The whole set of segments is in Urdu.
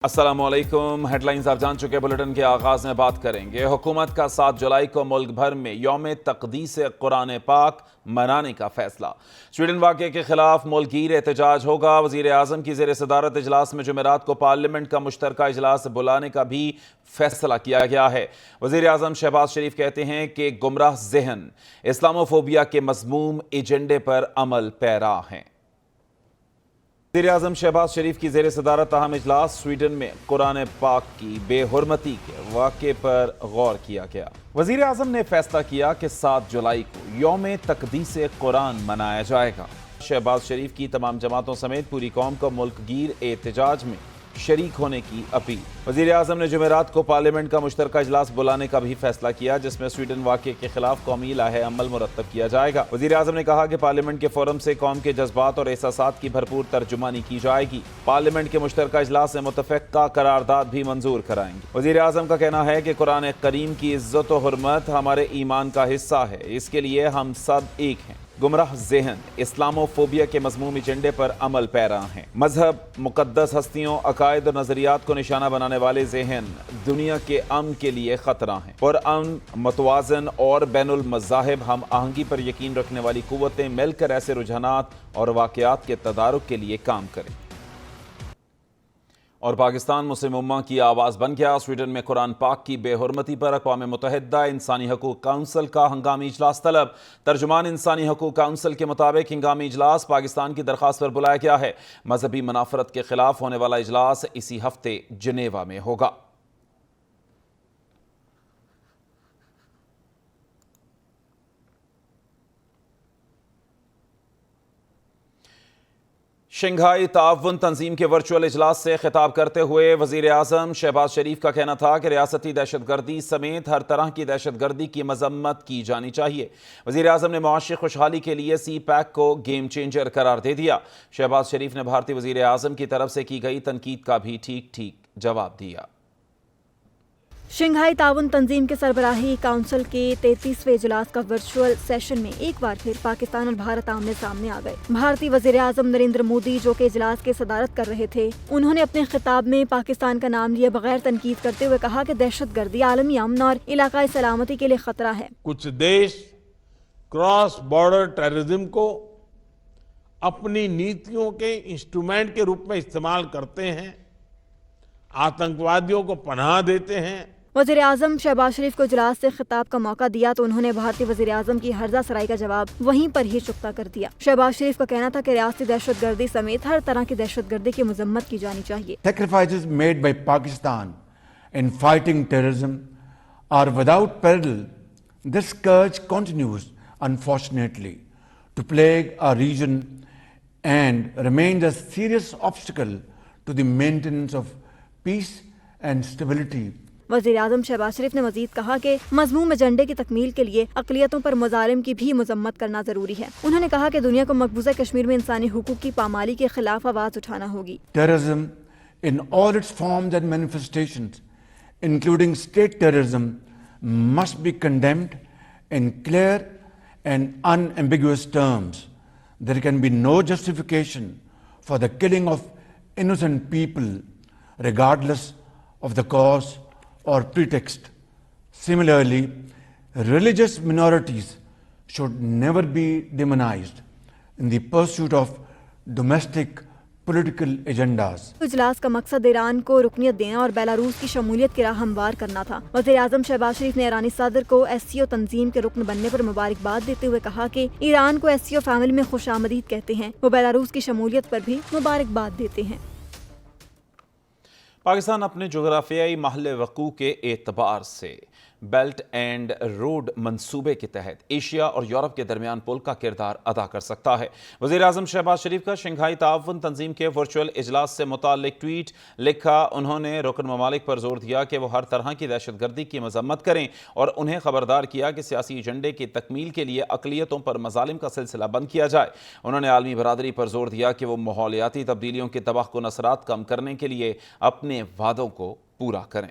السلام علیکم۔ ہیڈ لائنز آپ جان چکے، بلیٹن کے آغاز میں بات کریں گے۔ حکومت کا 7 جولائی کو ملک بھر میں یوم تقدیس قرآن پاک منانے کا فیصلہ۔ سویڈن واقعے کے خلاف ملک گیر احتجاج ہوگا۔ وزیر اعظم کی زیر صدارت اجلاس میں جمعرات کو پارلیمنٹ کا مشترکہ اجلاس بلانے کا بھی فیصلہ کیا گیا ہے۔ وزیر اعظم شہباز شریف کہتے ہیں کہ گمراہ ذہن اسلاموفوبیا کے مذموم ایجنڈے پر عمل پیرا ہیں۔ وزیر اعظم شہباز شریف کی زیر صدارت اہم اجلاس سویڈن میں قرآن پاک کی بے حرمتی کے واقعے پر غور کیا گیا۔ وزیر اعظم نے فیصلہ کیا کہ 7 جولائی کو یوم تقدیس قرآن منایا جائے گا۔ شہباز شریف کی تمام جماعتوں سمیت پوری قوم کو ملک گیر احتجاج میں شریک ہونے کی اپیل۔ وزیر اعظم نے جمعرات کو پارلیمنٹ کا مشترکہ اجلاس بلانے کا بھی فیصلہ کیا، جس میں سویڈن واقعے کے خلاف قومی لائحہ عمل مرتب کیا جائے گا۔ وزیر اعظم نے کہا کہ پارلیمنٹ کے فورم سے قوم کے جذبات اور احساسات کی بھرپور ترجمانی کی جائے گی۔ پارلیمنٹ کے مشترکہ اجلاس سے متفقہ قرارداد بھی منظور کرائیں گے۔ وزیر اعظم کا کہنا ہے کہ قرآن کریم کی عزت و حرمت ہمارے ایمان کا حصہ ہے، اس کے لیے ہم سب ایک ہیں۔ گمراہ ذہن اسلاموفوبیا کے مذموم ایجنڈے پر عمل پیرا ہیں۔ مذہب، مقدس ہستیوں، عقائد اور نظریات کو نشانہ بنانے والے ذہن دنیا کے امن کے لیے خطرہ ہیں۔ پرامن، متوازن اور بین المذاہب ہم آہنگی پر یقین رکھنے والی قوتیں مل کر ایسے رجحانات اور واقعات کے تدارک کے لیے کام کریں۔ اور پاکستان مسلم امہ کی آواز بن گیا۔ سویڈن میں قرآن پاک کی بے حرمتی پر اقوام متحدہ انسانی حقوق کونسل کا ہنگامی اجلاس طلب۔ ترجمان انسانی حقوق کونسل کے مطابق ہنگامی اجلاس پاکستان کی درخواست پر بلایا گیا ہے۔ مذہبی منافرت کے خلاف ہونے والا اجلاس اسی ہفتے جنیوا میں ہوگا۔ شنگھائی تعاون تنظیم کے ورچوئل اجلاس سے خطاب کرتے ہوئے وزیر اعظم شہباز شریف کا کہنا تھا کہ ریاستی دہشت گردی سمیت ہر طرح کی دہشت گردی کی مذمت کی جانی چاہیے۔ وزیر اعظم نے معاشی خوشحالی کے لیے سی پیک کو گیم چینجر قرار دے دیا۔ شہباز شریف نے بھارتی وزیر اعظم کی طرف سے کی گئی تنقید کا بھی ٹھیک جواب دیا۔ شنگھائی تعاون تنظیم کے سربراہی کونسل کے 33ویں اجلاس کا ورچوئل سیشن میں ایک بار پھر پاکستان اور بھارت آمنے سامنے آ گئے۔ بھارتی وزیر اعظم نریندر مودی جو کہ اجلاس کے صدارت کر رہے تھے، انہوں نے اپنے خطاب میں پاکستان کا نام لیے بغیر تنقید کرتے ہوئے کہا کہ دہشت گردی عالمی امن اور علاقائی سلامتی کے لیے خطرہ ہے۔ کچھ دیش کراس بارڈر ٹیررزم کو اپنی نیتیوں کے انسٹرومنٹ کے روپ میں استعمال کرتے ہیں، آتنکوادیوں کو پناہ دیتے ہیں۔ وزیر اعظم شہباز شریف کو اجلاس سے خطاب کا موقع دیا تو انہوں نے بھارتی وزیر اعظم کی ہرزہ سرائی کا جواب وہیں پر ہی چکتا کر دیا۔ شہباز شریف کا کہنا تھا کہ ریاستی دہشت گردی سمیت ہر طرح کی دہشت گردی کی مذمت کی جانی چاہیے۔ Sacrifices made by Pakistan in fighting terrorism are without parallel. This scourge continues, unfortunately, to plague our region and remains a serious obstacle to the maintenance of peace and stability. وزیر اعظم شہباز شریف نے مزید کہا کہ مذموم ایجنڈے کی تکمیل کے لیے اقلیتوں پر مظالم کی بھی مذمت کرنا ضروری ہے۔ انہوں نے کہا کہ دنیا کو مقبوضہ کشمیر میں انسانی حقوق کی پامالی کے خلاف آواز اٹھانا ہوگی۔ Terrorism in all its forms and manifestations, including state terrorism, must be condemned in clear and unambiguous terms. There can be no justification for the killing of innocent people, regardless of the cause or pretext. Similarly, religious minorities should never be demonized in the pursuit of domestic political agendas. اجلاس کا مقصد ایران کو رکنیت دینا اور بیلاروس کی شمولیت کی راہ ہموار کرنا تھا۔ وزیر اعظم شہباز شریف نے ایرانی صدر کو ایس سی او تنظیم کے رکن بننے پر مبارکباد دیتے ہوئے کہا کہ ایران کو ایس سی او فیملی میں خوش آمدید کہتے ہیں۔ وہ بیلاروس کی شمولیت پر بھی مبارکباد دیتے ہیں۔ پاکستان اپنے جغرافیائی محل وقوع کے اعتبار سے بیلٹ اینڈ روڈ منصوبے کے تحت ایشیا اور یورپ کے درمیان پل کا کردار ادا کر سکتا ہے۔ وزیر اعظم شہباز شریف کا شنگھائی تعاون تنظیم کے ورچوئل اجلاس سے متعلق ٹویٹ لکھا۔ انہوں نے رکن ممالک پر زور دیا کہ وہ ہر طرح کی دہشت گردی کی مذمت کریں اور انہیں خبردار کیا کہ سیاسی ایجنڈے کی تکمیل کے لیے اقلیتوں پر مظالم کا سلسلہ بند کیا جائے۔ انہوں نے عالمی برادری پر زور دیا کہ وہ ماحولیاتی تبدیلیوں کے تباہ کن اثرات کم کرنے کے لیے اپنے وعدوں کو پورا کریں۔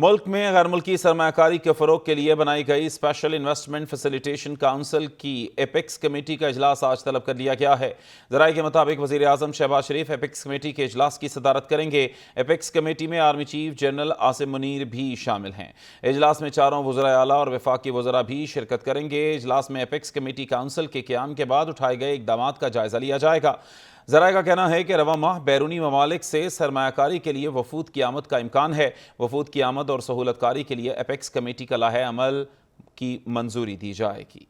ملک میں غیر ملکی سرمایہ کاری کے فروغ کے لیے بنائی گئی اسپیشل انویسٹمنٹ فیسیلیٹیشن کونسل کی ایپیکس کمیٹی کا اجلاس آج طلب کر لیا گیا ہے۔ ذرائع کے مطابق وزیر اعظم شہباز شریف ایپیکس کمیٹی کے اجلاس کی صدارت کریں گے۔ ایپیکس کمیٹی میں army chief general Asim Munir بھی شامل ہیں۔ اجلاس میں چاروں وزرائے اعلیٰ اور وفاقی وزراء بھی شرکت کریں گے۔ اجلاس میں ایپیکس کمیٹی کونسل کے قیام کے بعد اٹھائے گئے اقدامات کا جائزہ لیا جائے گا۔ ذرائع کا کہنا ہے کہ رواں ماہ بیرونی ممالک سے سرمایہ کاری کے لیے وفود کی آمد کا امکان ہے۔ وفود کی آمد اور سہولت کاری کے لیے ایپیکس کمیٹی کا لائحہ عمل کی منظوری دی جائے گی۔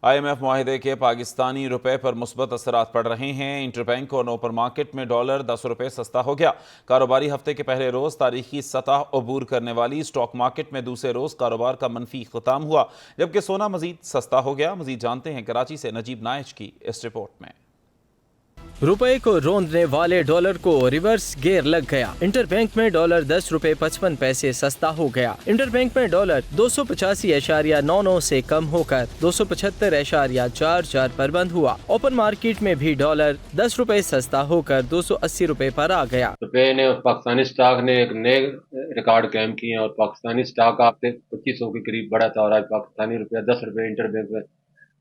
آئی ایم ایف معاہدے کے پاکستانی روپے پر مثبت اثرات پڑ رہے ہیں۔ انٹر بینک اور اوپن مارکیٹ میں ڈالر 10 روپے سستا ہو گیا۔ کاروباری ہفتے کے پہلے روز تاریخی سطح عبور کرنے والی سٹاک مارکیٹ میں دوسرے روز کاروبار کا منفی اختتام ہوا، جبکہ سونا مزید سستا ہو گیا۔ مزید جانتے ہیں کراچی سے نجیب نائچ کی اس رپورٹ میں۔ روپے کو روندنے والے ڈالر کو ریورس گیئر لگ گیا۔ انٹر بینک میں ڈالر 10 روپے 55 پیسے سستا ہو گیا۔ انٹر بینک میں ڈالر 285.99 سے کم ہو کر 275.44 پر بند ہوا۔ اوپن مارکیٹ میں بھی ڈالر 10 روپے سستا ہو کر 280 روپے پر آ گیا۔ روپے نے اور پاکستانی سٹاک نے ایک نئے ریکارڈ قائم کیے ہیں اور پاکستانی سٹاک آپ سے 2500 کے قریب بڑھا تھا اور آج پاکستانی روپیہ 10 روپے انٹر بینک میں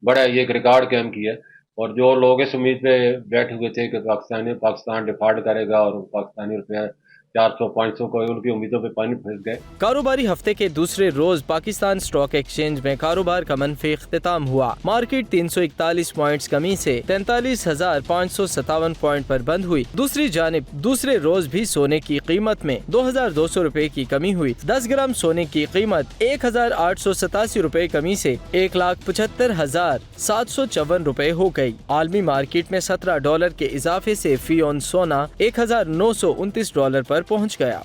بڑا یہ ایک ریکارڈ قائم کیا ہے۔ اور جو لوگ اس امید پہ بیٹھے ہوئے تھے کہ پاکستان ڈیفالٹ کرے گا اور پاکستانی روپیہ 400-500 کو ان کی امیدوں پہ پانی پھر گئے۔ کاروباری ہفتے کے دوسرے روز پاکستان سٹاک ایکسچینج میں کاروبار کا منفی اختتام ہوا۔ مارکیٹ 341 پوائنٹس کمی سے 43,557 پوائنٹ پر بند ہوئی۔ دوسری جانب دوسرے روز بھی سونے کی قیمت میں 2,200 روپے کی کمی ہوئی۔ 10 گرام سونے کی قیمت 1,887 روپے کمی سے 1,75,754 روپے ہو گئی۔ عالمی مارکیٹ میں 17 ڈالر کے اضافے سے فی اون سونا 1,929 ڈالر پر پہنچ گیا۔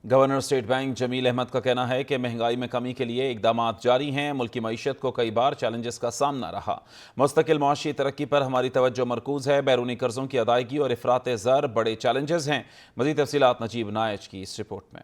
گورنر اسٹیٹ بینک جمیل احمد کا کہنا ہے کہ مہنگائی میں کمی کے لیے اقدامات جاری ہیں۔ ملکی معیشت کو کئی بار چیلنجز کا سامنا رہا۔ مستقل معاشی ترقی پر ہماری توجہ مرکوز ہے۔ بیرونی قرضوں کی ادائیگی اور افراط زر بڑے چیلنجز ہیں۔ مزید تفصیلات نجیب نائچ کی اس رپورٹ میں۔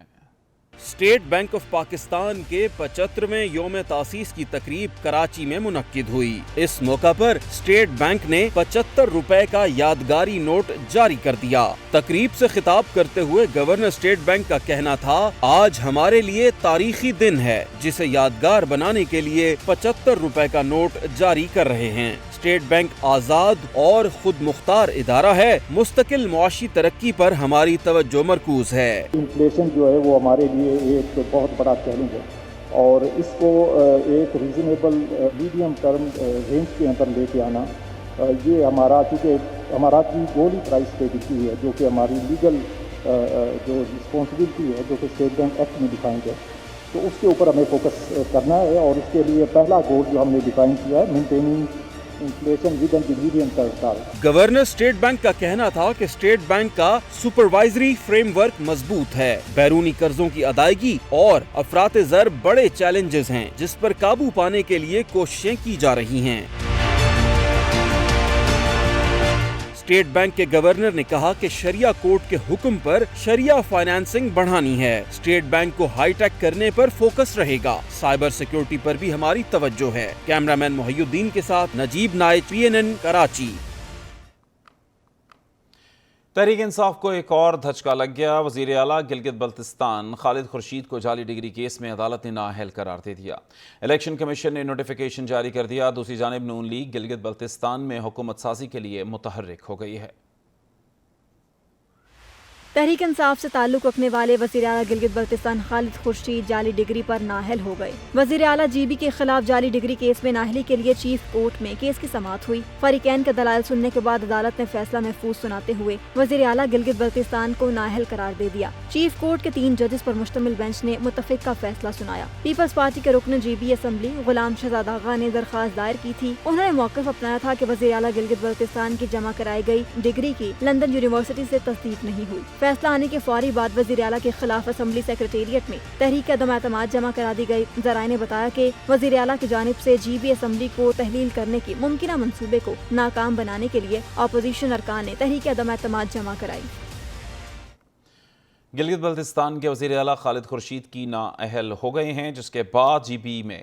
اسٹیٹ بینک آف پاکستان کے 75ویں یوم تاسیس کی تقریب کراچی میں منعقد ہوئی۔ اس موقع پر اسٹیٹ بینک نے 75 روپے کا یادگاری نوٹ جاری کر دیا۔ تقریب سے خطاب کرتے ہوئے گورنر اسٹیٹ بینک کا کہنا تھا، آج ہمارے لیے تاریخی دن ہے جسے یادگار بنانے کے لیے 75 روپے کا نوٹ جاری کر رہے ہیں۔ اسٹیٹ بینک آزاد اور خود مختار ادارہ ہے۔ مستقل معاشی ترقی پر ہماری توجہ مرکوز ہے۔ انفلیشن جو ہے وہ ہمارے لیے ایک بہت بڑا چیلنج ہے اور اس کو ایک ریزنیبل میڈیم ٹرم رینج کے اندر لے کے آنا، یہ ہمارا چونکہ ہمارا کی گول ہی پرائس پہ لکھی ہے جو کہ ہماری لیگل جو رسپانسبلٹی ہے جو کہ اسٹیٹ بینک ایکٹ میں ڈیفائنڈ ہے، تو اس کے اوپر ہمیں فوکس کرنا ہے اور اس کے لیے پہلا گول جو ہم نے ڈیفائن کیا ہے maintaining inflation with in the medium term. Governor state bank کا کہنا تھا کہ اسٹیٹ بینک کا سپروائزری فریم ورک مضبوط ہے۔ بیرونی قرضوں کی ادائیگی اور افراط زر بڑے چیلنجز ہیں جس پر قابو پانے کے لیے کوششیں کی جا رہی ہیں۔ اسٹیٹ بینک کے گورنر نے کہا کہ شریعہ کورٹ کے حکم پر شریعہ فائنانسنگ بڑھانی ہے۔ اسٹیٹ بینک کو ہائی ٹیک کرنے پر فوکس رہے گا۔ سائبر سیکیورٹی پر بھی ہماری توجہ ہے۔ کیمرامین محی الدین کے ساتھ نجیب نائچ، PNN کراچی۔ تحریک انصاف کو ایک اور دھچکا لگ گیا۔ وزیر اعلیٰ گلگت بلتستان خالد خورشید کو جعلی ڈگری کیس میں عدالت نے نااہل قرار دے دیا۔ الیکشن کمیشن نے نوٹیفیکیشن جاری کر دیا۔ دوسری جانب نون لیگ گلگت بلتستان میں حکومت سازی کے لیے متحرک ہو گئی ہے۔ تحریک انصاف سے تعلق رکھنے والے وزیر اعلیٰ گلگت بلتستان خالد خورشید جعلی ڈگری پر نااہل ہو گئے۔ وزیر اعلیٰ GB کے خلاف جعلی ڈگری کیس میں نااہلی کے لیے چیف کورٹ میں کیس کی سماعت ہوئی۔ فریقین کے دلائل سننے کے بعد عدالت نے فیصلہ محفوظ سناتے ہوئے وزیر اعلیٰ گلگت بلتستان کو نااہل قرار دے دیا۔ چیف کورٹ کے 3 ججز پر مشتمل بینچ نے متفق کا فیصلہ سنایا۔ پیپلز پارٹی کے رکن GB اسمبلی غلام شہزاد آغا نے درخواست دائر کی تھی۔ انہوں نے موقف اپنایا تھا کہ وزیر اعلیٰ گلگت بلتستان کی جمع کرائی گئی ڈگری کی لندن یونیورسٹی سے تصدیق نہیں ہوئی۔ فیصلہ آنے کے فوری بعد وزیر اعلیٰ کے خلاف اسمبلی سیکریٹریٹ میں تحریک عدم اعتماد جمع کرا دی گئی۔ ذرائع نے بتایا کہ وزیر اعلیٰ کی جانب سے GB اسمبلی کو تحلیل کرنے کی ممکنہ منصوبے کو ناکام بنانے کے لیے اپوزیشن ارکان نے تحریک عدم اعتماد جمع کرائی۔ گلگت بلتستان کے وزیر اعلیٰ خالد خورشید کی نااہل ہو گئے ہیں، جس کے بعد GB میں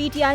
PTI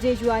JUI,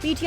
PTI